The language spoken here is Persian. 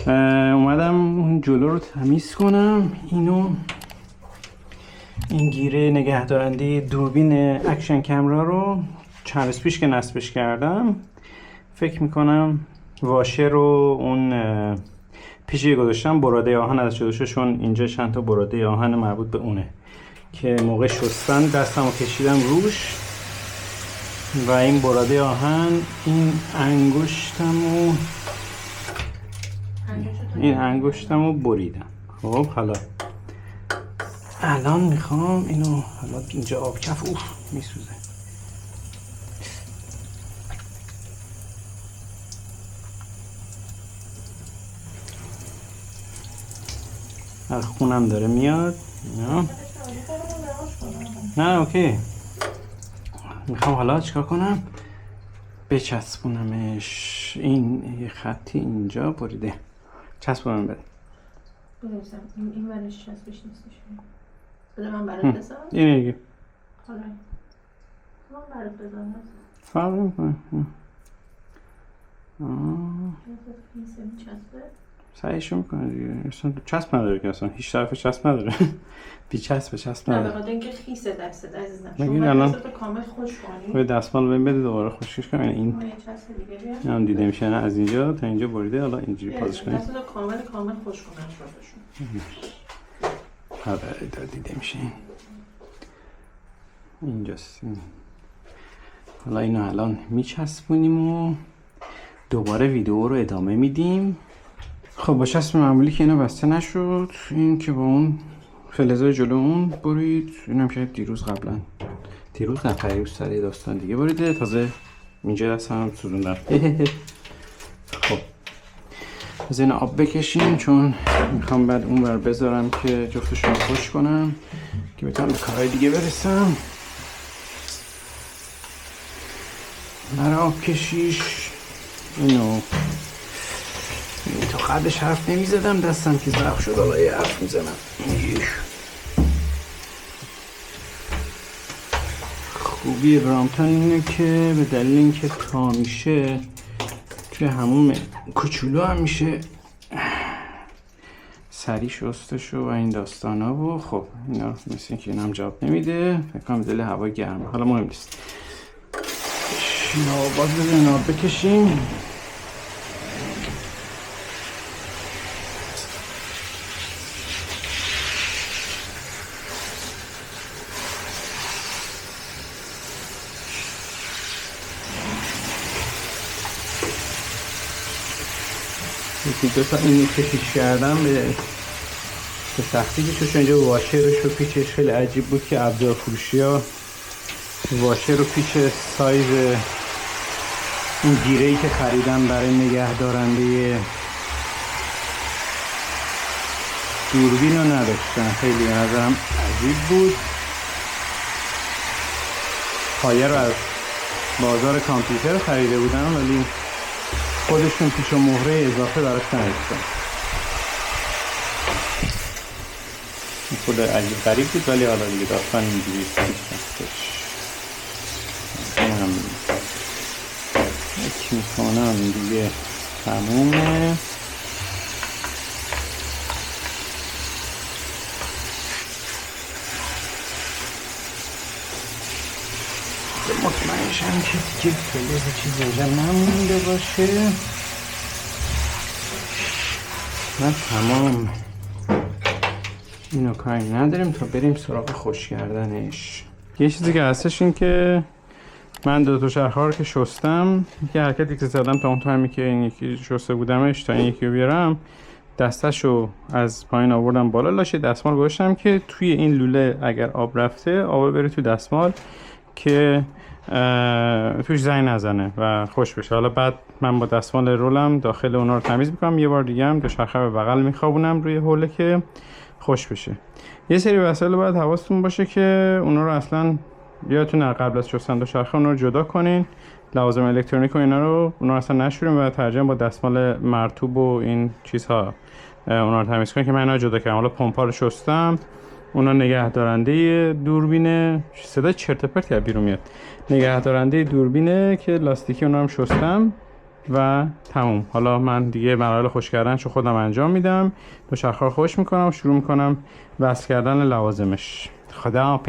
اومدم اون جلو رو تمیز کنم. این گیره نگهدارنده دوربین اکشن کامرا رو چند روز پیش که نصبش کردم، فکر میکنم واشه رو اون پیچی گذاشتم براده آهن ازش شده، چون اینجا چند تا براده آهن مربوط به اونه که موقع شستن دستمو کشیدم روش و این براده آهن این انگشتمو بریدم. خب حالا الان میخوام اینو، حالا اینجا آب کف میسوزه. خونم داره میاد. نه اوکی. میخوام حالا چیکار کنم؟ بچسبونمش. این یه خطی اینجا بریده. چسبونم بده. این ورش چسبش نیستش. بده من برات بزنم. اینه دیگه. حالا من برات بزنم. فرق میکنه. سعیشو میکنه دیگه. اصلا چسب نداره که، اصلا هیچ طرف چسب نداره. بی چسب نداره. نه بخاطر اینکه خیسه دستت عزیزم. بگین الان کامل خوش کنی. به دستمال بهم بده دوباره خشکش کنم. این هم دیده میشه نه، از اینجا تا اینجا بریده. حالا اینجوری پازش کنیم. دستت کامل خوش کن اطرافشون. حالا دیده میشه اینجاست. حالا اینو الان میچسبونیم و دوباره ویدیو رو ادامه میدیم. خب با چسب معمولی که اینو بسته نشد، این که با اون فلزای جلو اون برید. اینم که دیروز نه قریب سر داستان دیگه بریده. تازه اینجا دستم سوزوندم. خب از این آب بکشیم، چون میخوام بعد اون ور بذارم که جفتشون خوش کنم که بتونم به کارهای دیگه برسم. برای آب کشیش اینو تا قبلش حرف نمیزدم، دستم که زخم شد حالا یه حرف میزنم. خوبی برامتون اینه که به دلیل اینکه تا میشه توی همون کوچولو هم میشه سری شستشو و این داستانا. و خب اینا مثل اینکه اینم جواب نمیده، فکر کنم دل هوا گرمه. حالا مهم نیست. باز بزنین آب بکشیم. یکی دو تا اینی که پیش کردم به سختی که چون اینجا واشرش و پیچش خیلی عجیب بود که ابزار فروشی ها واشر و پیچ سایز این گیره‌ای که خریدم برای نگهدارنده دوربین رو نداشتن. خیلی به نظرم عجیب بود. پایه رو از بازار کامپیوتر خریده بودم ولی خودشون پیچ و مهره اضافه براش نداشتن. خود عجیب غریب بود ولی حالا دیگه داستان اینجوری هستش. اینم یک میکنم دیگه تمومه. مطمئنشم که دیگه فلز چیزی اینجا نمونده باشه. من تمام اینو کاری نداریم تا بریم سراغ خوش کردنش. یه چیزی که هستش این که من دو چرخ‌ها رو که شستم، یه حرکتی که زدم تا اون تایمی که این یکی شسته بودمش تا این یکی رو بیارم، دستشو از پایین آوردم بالا، لاشه دستمال گذاشتم که توی این لوله اگر آب رفته آب بره تو دستمال که توش زنگ نزنه و خوش بشه. حالا بعد من با دستمال رولم داخل اونا رو تمیز میکنم. یه بار دیگه هم دو چرخه به بغل میخوابونم روی حوله که خوش بشه. یه سری وسایل باید حواستون باشه که اونا رو اصلا یادتون قبل از شستن دو چرخه اونا رو جدا کنین. لوازم الکترونیک و اینا رو اصلا نشوریم و ترجیحاً با دستمال مرطوب و این چیزها اونا رو تمیز کنین که من اینا رو جدا کردم. حالا پمپا رو شستم. اونا نگهدارنده دوربینه. صدای چرت و پرتی از بیرون میاد. نگهدارنده دوربینه که لاستیکی اونا رو شستم. و تموم. حالا من دیگه مراحل خشک کردنشو خودم انجام میدم. دوچرخه رو خشک میکنم و شروع میکنم وصل کردن لوازمش. خدا